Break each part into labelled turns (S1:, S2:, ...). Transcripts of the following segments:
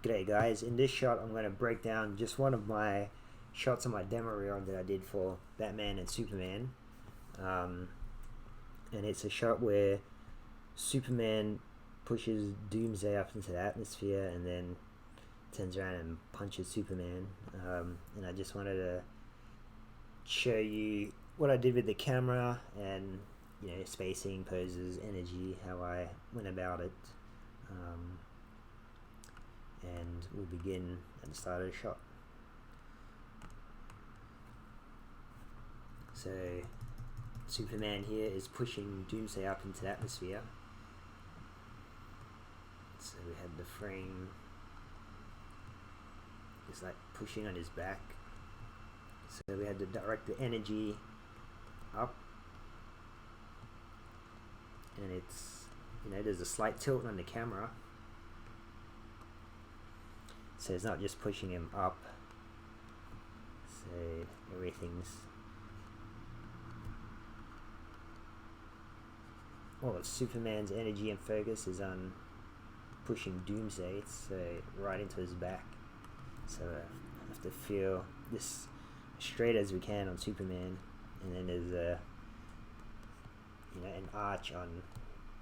S1: G'day guys, in this shot I'm going to break down just one of my shots on my demo reel that I did for Batman and Superman. And it's a shot where Superman pushes Doomsday up into the atmosphere and then turns around and punches Superman. And I just wanted to show you what I did with the camera and, you know, spacing, poses, energy, how I went about it. And we'll begin at the start of the shot. So Superman here is pushing Doomsday up into the atmosphere. So we had the frame, he's like pushing on his back. So we had to direct the energy up, and it's, you know, there's a slight tilt on the camera. So it's not just pushing him up, so everything's, all of Superman's energy and focus is on pushing Doomsday, so right into his back. So I have to feel this straight as we can on Superman, and then there's a, you know, an arch on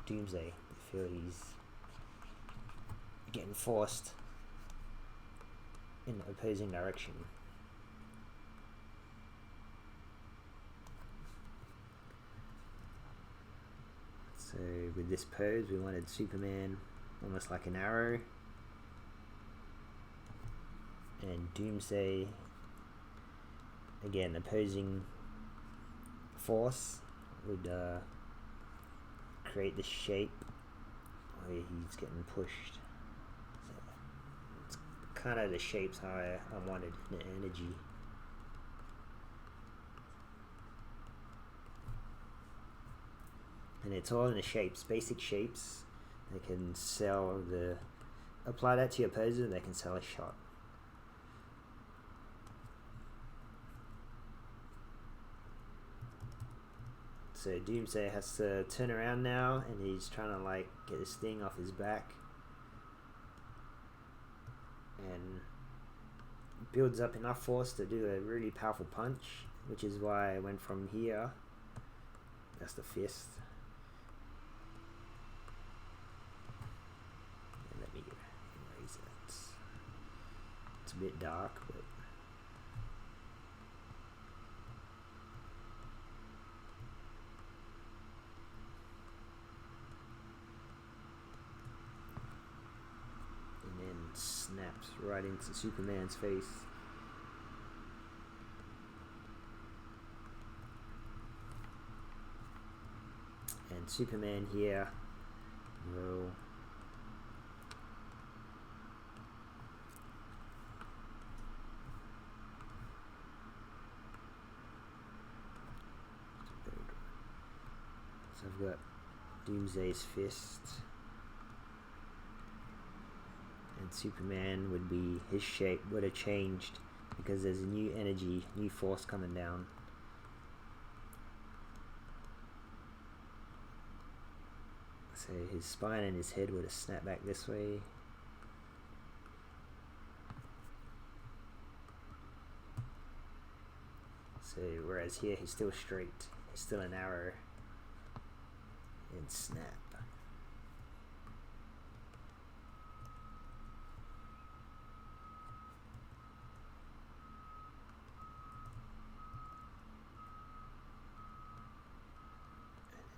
S1: Doomsday. I feel he's getting forced in the opposing direction. So with this pose we wanted Superman almost like an arrow, and Doomsday again opposing force would create the shape where he's getting pushed. Kind of the shapes how I wanted, the energy. And it's all in the shapes, basic shapes. They can sell apply that to your poses and they can sell a shot. So Doomsday has to turn around now, and he's trying to like get this thing off his back, and builds up enough force to do a really powerful punch, which is why I went from here, that's the fist, and let me erase it, it's a bit dark, but snaps right into Superman's face. And Superman here will so I've got Doomsday's fist, and Superman would be, his shape would have changed because there's a new energy, new force coming down. So his spine and his head would have snapped back this way. So whereas here he's still straight, he's still an arrow, and snap.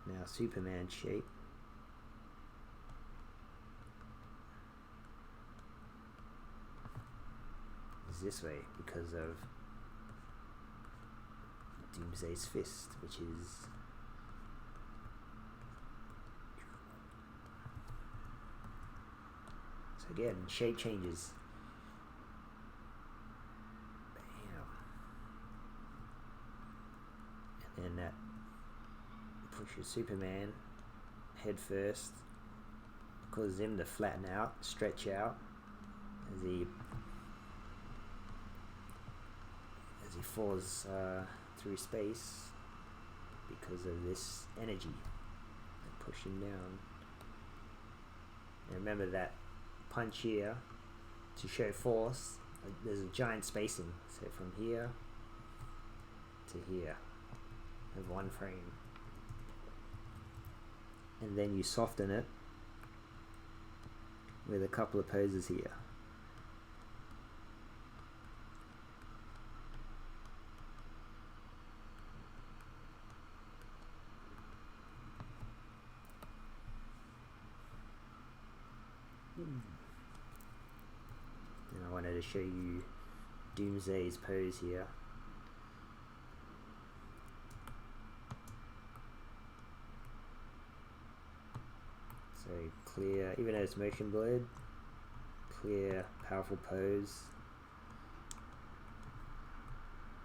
S1: Now Superman shape is this way because of Doomsday's fist, which is so again shape changes. Bam. And then that pushes Superman head first, causes him to flatten out, stretch out as he falls through space because of this energy that pushed him down. And remember that punch here to show force, there's a giant spacing. So from here to here, of one frame. And then you soften it with a couple of poses here. And I wanted to show you Doomsday's pose here. So clear, even though it's motion blurred, clear, powerful pose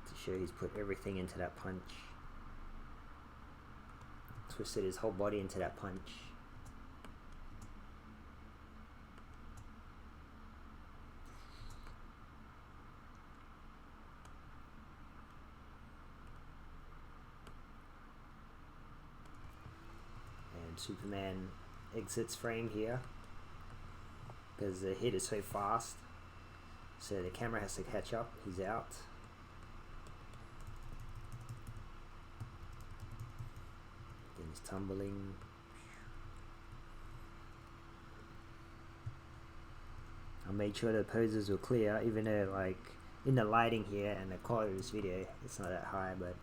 S1: to show he's put everything into that punch. Twisted his whole body into that punch. And Superman exits frame here because the hit is so fast, so the camera has to catch up. He's out. Then he's tumbling. I made sure the poses were clear, even though like in the lighting here and the quality of this video it's not that high, but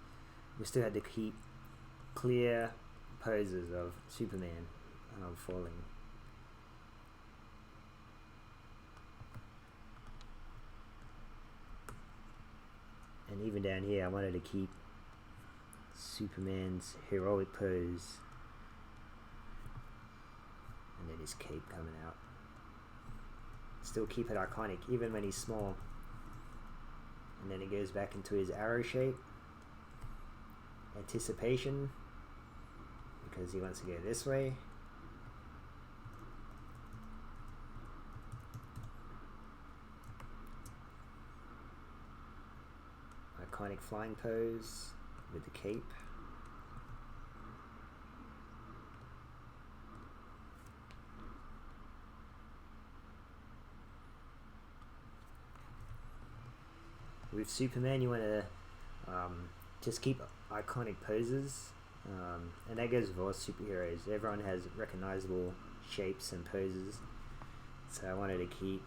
S1: we still had to keep clear poses of Superman falling. And even down here I wanted to keep Superman's heroic pose, and then his cape coming out. Still keep it iconic even when he's small. And then he goes back into his arrow shape. Anticipation, because he wants to go this way. Iconic flying pose with the cape. With Superman you want to just keep iconic poses, and that goes with all superheroes. Everyone has recognizable shapes and poses, so I wanted to keep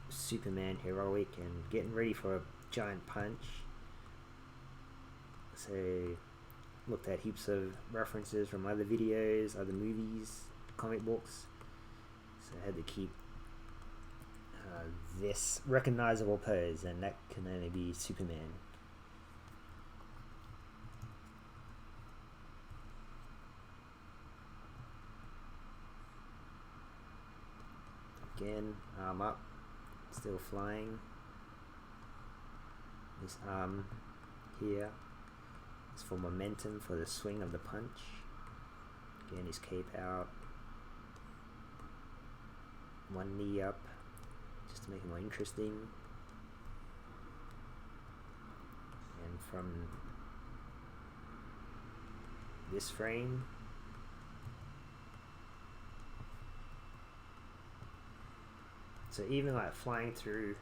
S1: Superman heroic and getting ready for a giant punch. So looked at heaps of references from other videos, other movies, comic books, so I had to keep this recognizable pose, and that can only be Superman. Again, arm up, still flying. This arm here is for momentum, for the swing of the punch. Again, his cape out. One knee up, just to make it more interesting. And from this frame, so even like flying through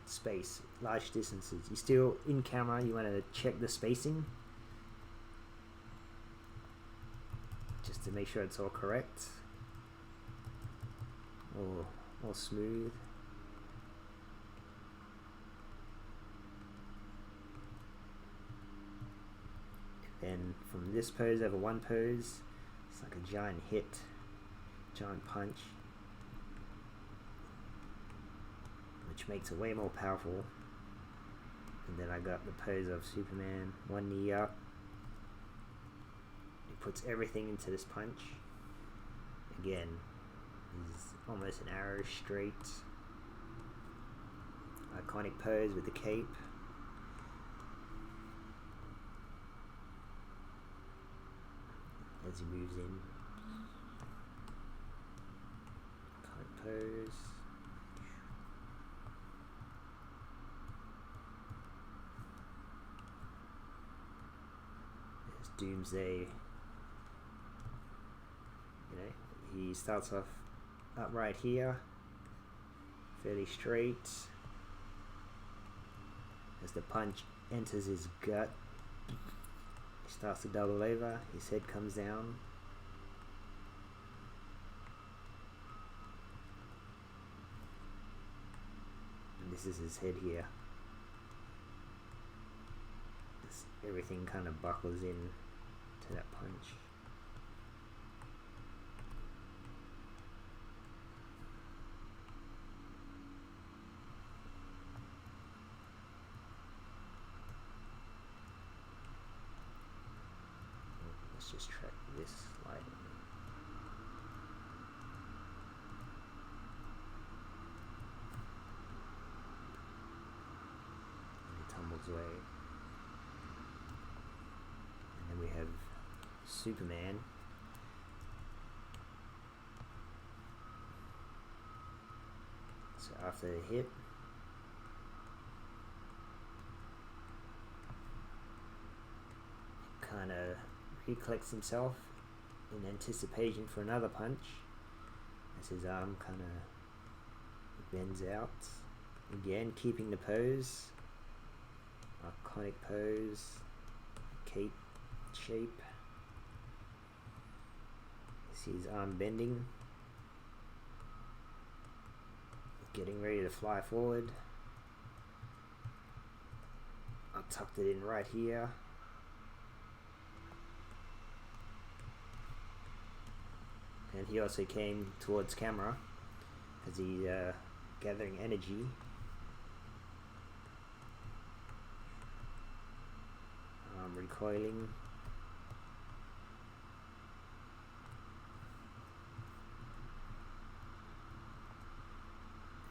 S1: space, large distances, you still, in camera, you want to check the spacing just to make sure it's all correct, or all smooth. And then from this pose over one pose, it's like a giant hit, giant punch, which makes it way more powerful. And then I got the pose of Superman, one knee up. He puts everything into this punch. Again, he's almost an arrow straight. Iconic pose with the cape. As he moves in. Iconic pose. Doomsday, you know, he starts off upright here, fairly straight. As the punch enters his gut, he starts to double over, his head comes down. And this is his head here. Everything kind of buckles in to that punch. Let's just track this light. And it tumbles away. And then we have Superman. So after the hit, he kind of recollects himself in anticipation for another punch as his arm kind of bends out. Again, keeping the pose, iconic pose, cape shape. See his arm bending, getting ready to fly forward. I tucked it in right here. And he also came towards camera as he's gathering energy. Recoiling.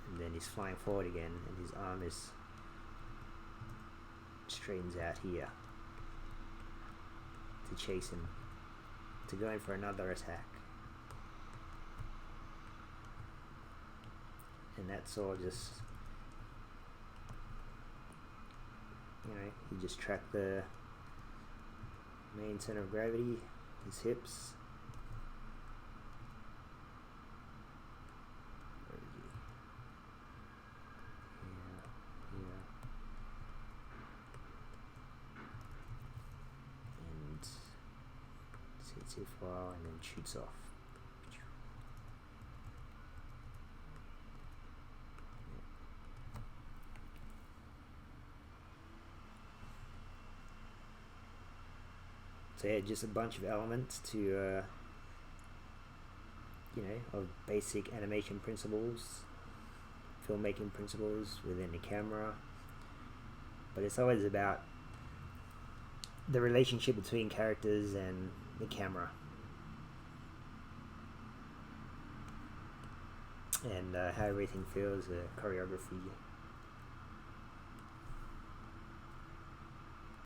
S1: And then he's flying forward again, and his arm is straightens out here to chase him, to go in for another attack. And that's all just, you know, he just tracked the main center of gravity, his hips. Where is he? Here. And sits here for a while and then shoots off. So yeah, just a bunch of elements to, you know, of basic animation principles, filmmaking principles within the camera. But it's always about the relationship between characters and the camera. And how everything feels, the choreography.